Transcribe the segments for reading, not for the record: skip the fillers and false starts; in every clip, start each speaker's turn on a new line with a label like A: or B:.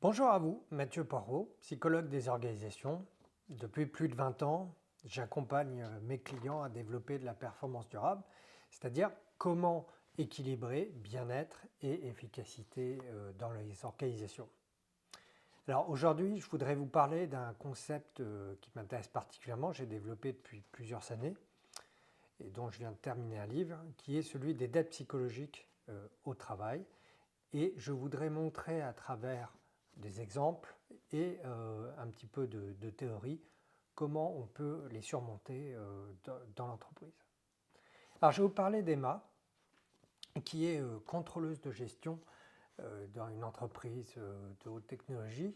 A: Bonjour à vous, Mathieu Poirot, psychologue des organisations. Depuis plus de 20 ans, j'accompagne mes clients à développer de la performance durable, c'est-à-dire comment équilibrer bien-être et efficacité dans les organisations. Alors aujourd'hui, je voudrais vous parler d'un concept qui m'intéresse particulièrement, j'ai développé depuis plusieurs années et dont je viens de terminer un livre, qui est celui des dettes psychologiques au travail. Et je voudrais montrer à travers des exemples et un petit peu de théorie comment on peut les surmonter dans l'entreprise. Alors je vais vous parler d'Emma, qui est contrôleuse de gestion dans une entreprise de haute technologie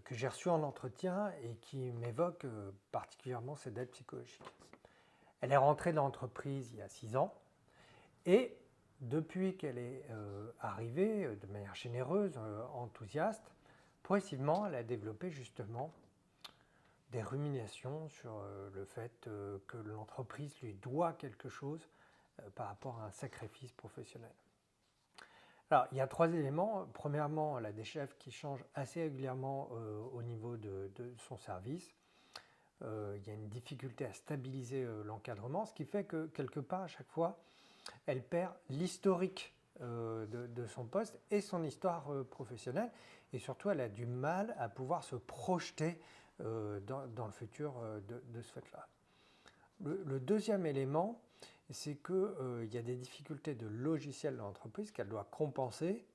A: que j'ai reçue en entretien et qui m'évoque particulièrement ses dettes psychologiques. Elle est rentrée dans l'entreprise il y a 6 ans et depuis qu'elle est arrivée de manière généreuse, enthousiaste, progressivement, elle a développé justement des ruminations sur le fait que l'entreprise lui doit quelque chose par rapport à un sacrifice professionnel. Alors, il y a 3 éléments. Premièrement, elle a des chefs qui changent assez régulièrement au niveau de son service. Il y a une difficulté à stabiliser l'encadrement, ce qui fait que quelque part, à chaque fois, elle perd l'historique de son poste et son histoire professionnelle. Et surtout, elle a du mal à pouvoir se projeter dans le futur de ce fait-là. Le deuxième élément, c'est qu'il y a des difficultés de logiciel dans l'entreprise qu'elle doit compenser,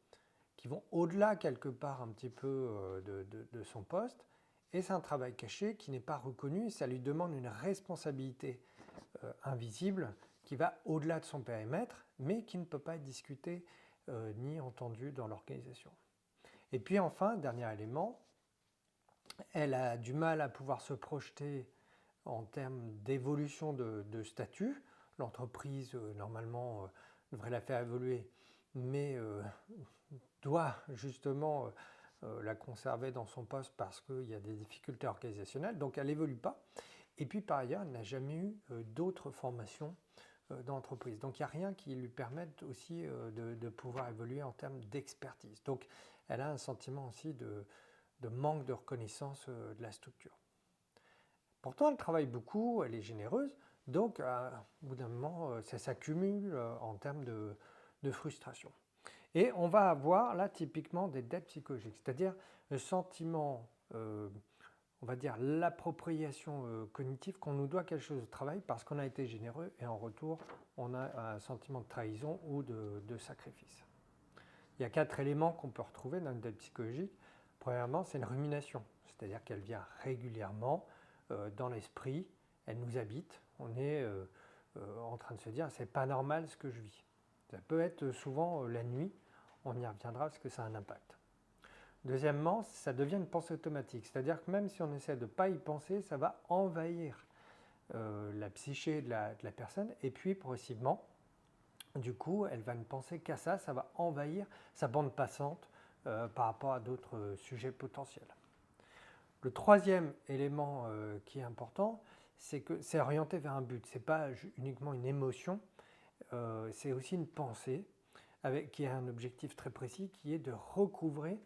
A: qui vont au-delà quelque part un petit peu de son poste. Et c'est un travail caché qui n'est pas reconnu et ça lui demande une responsabilité invisible qui va au-delà de son périmètre, mais qui ne peut pas être discuté ni entendu dans l'organisation. Et puis enfin, dernier élément, elle a du mal à pouvoir se projeter en termes d'évolution de statut. L'entreprise, normalement, devrait la faire évoluer, mais doit justement la conserver dans son poste parce qu'il y a des difficultés organisationnelles, donc elle n'évolue pas. Et puis par ailleurs, elle n'a jamais eu d'autres formations dans l'entreprise. Donc il n'y a rien qui lui permette aussi de pouvoir évoluer en termes d'expertise. Donc elle a un sentiment aussi de manque de reconnaissance de la structure. Pourtant, elle travaille beaucoup, elle est généreuse, donc au bout d'un moment, ça s'accumule en termes de frustration. Et on va avoir là typiquement des dettes psychologiques, c'est-à-dire le sentiment, on va dire l'appropriation cognitive qu'on nous doit quelque chose au travail parce qu'on a été généreux et en retour, on a un sentiment de trahison ou de sacrifice. Il y a 4 éléments qu'on peut retrouver dans une dette psychologique. Premièrement, c'est une rumination, c'est-à-dire qu'elle vient régulièrement dans l'esprit, elle nous habite, on est en train de se dire c'est pas normal ce que je vis. Ça peut être souvent la nuit, on y reviendra parce que ça a un impact. Deuxièmement, ça devient une pensée automatique, c'est-à-dire que même si on essaie de ne pas y penser, ça va envahir la psyché de la personne et puis progressivement, du coup, elle va ne penser qu'à ça, ça va envahir sa bande passante par rapport à d'autres sujets potentiels. Le troisième élément qui est important, c'est que c'est orienté vers un but. Ce n'est pas uniquement une émotion, c'est aussi une pensée qui a un objectif très précis qui est de recouvrer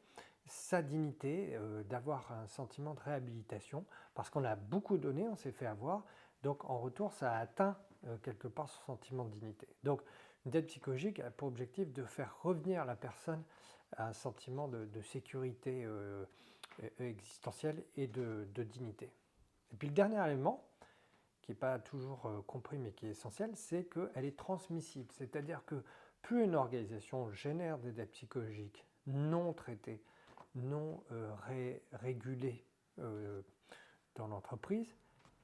A: sa dignité, d'avoir un sentiment de réhabilitation parce qu'on a beaucoup donné, on s'est fait avoir, donc en retour ça a atteint quelque part son sentiment de dignité. Donc une dette psychologique a pour objectif de faire revenir la personne à un sentiment de sécurité existentielle et de dignité. Et puis le dernier élément, qui n'est pas toujours compris mais qui est essentiel, c'est qu'elle est transmissible. C'est-à-dire que plus une organisation génère des dettes psychologiques non traitées, non régulées dans l'entreprise,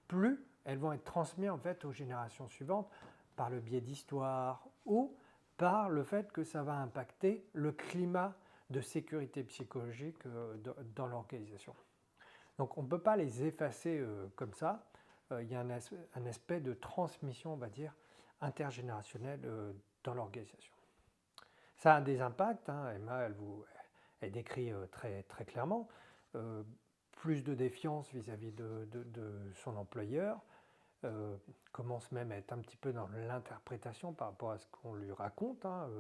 A: plus elles vont être transmises en fait aux générations suivantes par le biais d'histoires ou par le fait que ça va impacter le climat de sécurité psychologique dans l'organisation. Donc on ne peut pas les effacer comme ça. Il y a un aspect de transmission, on va dire, intergénérationnelle dans l'organisation. Ça a des impacts, hein. Emma, elle décrit très, très clairement plus de défiance vis-à-vis de son employeur, commence même à être un petit peu dans l'interprétation par rapport à ce qu'on lui raconte, hein,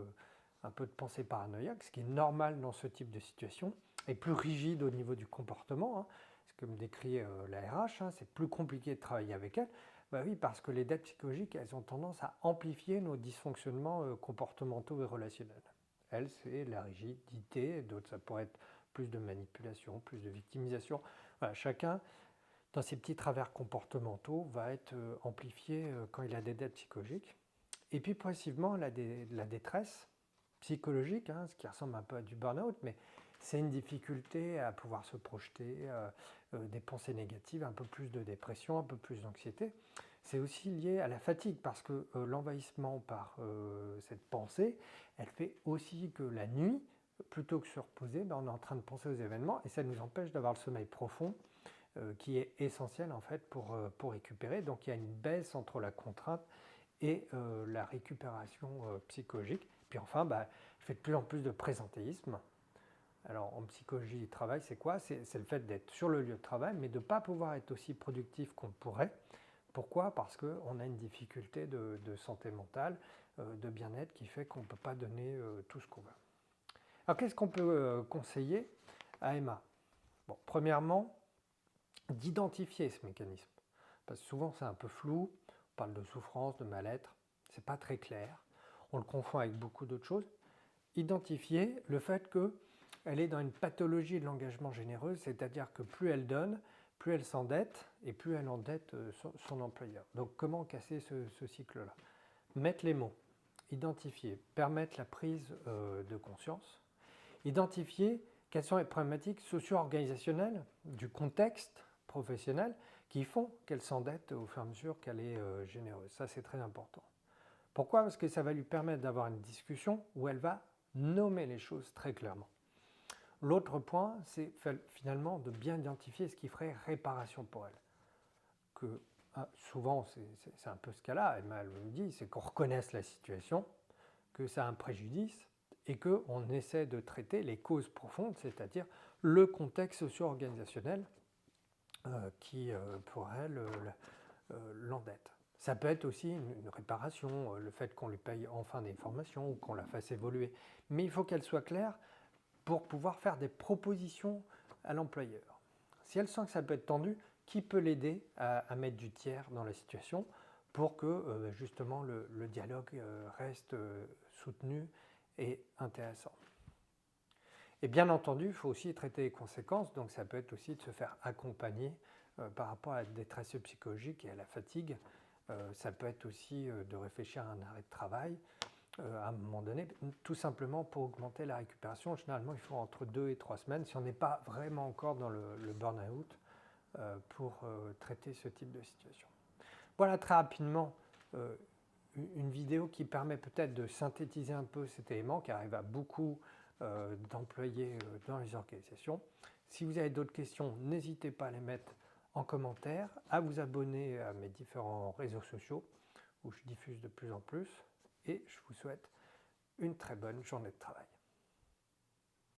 A: un peu de pensée paranoïaque, ce qui est normal dans ce type de situation, et plus rigide au niveau du comportement, hein, ce que me décrit la RH, hein, c'est plus compliqué de travailler avec elle. Bah oui, parce que les dettes psychologiques, elles ont tendance à amplifier nos dysfonctionnements comportementaux et relationnels. Elles, c'est la rigidité, d'autres, ça pourrait être plus de manipulation, plus de victimisation. Voilà, chacun, dans ses petits travers comportementaux, va être amplifié quand il a des dettes psychologiques. Et puis progressivement, la détresse psychologique, hein, ce qui ressemble un peu à du burn-out, mais c'est une difficulté à pouvoir se projeter, des pensées négatives, un peu plus de dépression, un peu plus d'anxiété. C'est aussi lié à la fatigue, parce que l'envahissement par cette pensée, elle fait aussi que la nuit, plutôt que se reposer, ben, on est en train de penser aux événements, et ça nous empêche d'avoir le sommeil profond, qui est essentiel en fait pour récupérer. Donc il y a une baisse entre la contrainte et la récupération psychologique. Puis enfin, bah, je fais de plus en plus de présentéisme. Alors en psychologie du travail, c'est quoi? C'est le fait d'être sur le lieu de travail, mais de ne pas pouvoir être aussi productif qu'on pourrait. Pourquoi? Parce qu'on a une difficulté de santé mentale, de bien-être qui fait qu'on ne peut pas donner tout ce qu'on veut. Alors qu'est-ce qu'on peut conseiller à Emma? Bon, premièrement, d'identifier ce mécanisme. Parce que souvent c'est un peu flou, on parle de souffrance, de mal-être, c'est pas très clair, on le confond avec beaucoup d'autres choses. Identifier le fait qu'elle est dans une pathologie de l'engagement généreux, c'est-à-dire que plus elle donne, plus elle s'endette et plus elle endette son employeur. Donc comment casser ce cycle-là? Mettre les mots, identifier, permettre la prise de conscience, identifier quelles sont les problématiques socio-organisationnelles du contexte professionnel qui font qu'elle s'endette au fur et à mesure qu'elle est généreuse. Ça, c'est très important. Pourquoi? Parce que ça va lui permettre d'avoir une discussion où elle va nommer les choses très clairement. L'autre point, c'est finalement de bien identifier ce qui ferait réparation pour elle. Que souvent, c'est un peu ce cas-là, elle me dit, c'est qu'on reconnaisse la situation, que ça a un préjudice, et qu'on essaie de traiter les causes profondes, c'est-à-dire le contexte socio-organisationnel qui, pour elle, l'endette. Ça peut être aussi une réparation, le fait qu'on lui paye enfin des formations ou qu'on la fasse évoluer. Mais il faut qu'elle soit claire pour pouvoir faire des propositions à l'employeur. Si elle sent que ça peut être tendu, qui peut l'aider à mettre du tiers dans la situation pour que justement le dialogue reste soutenu et intéressant. Et bien entendu, il faut aussi traiter les conséquences, donc ça peut être aussi de se faire accompagner par rapport à la détresse psychologique et à la fatigue. Ça peut être aussi de réfléchir à un arrêt de travail à un moment donné, tout simplement pour augmenter la récupération. Généralement, il faut entre 2 et 3 semaines, si on n'est pas vraiment encore dans le burn-out, pour traiter ce type de situation. Voilà très rapidement une vidéo qui permet peut-être de synthétiser un peu cet élément qui arrive à beaucoup d'employés dans les organisations. Si vous avez d'autres questions, n'hésitez pas à les mettre en commentaire, à vous abonner à mes différents réseaux sociaux où je diffuse de plus en plus et je vous souhaite une très bonne journée de travail.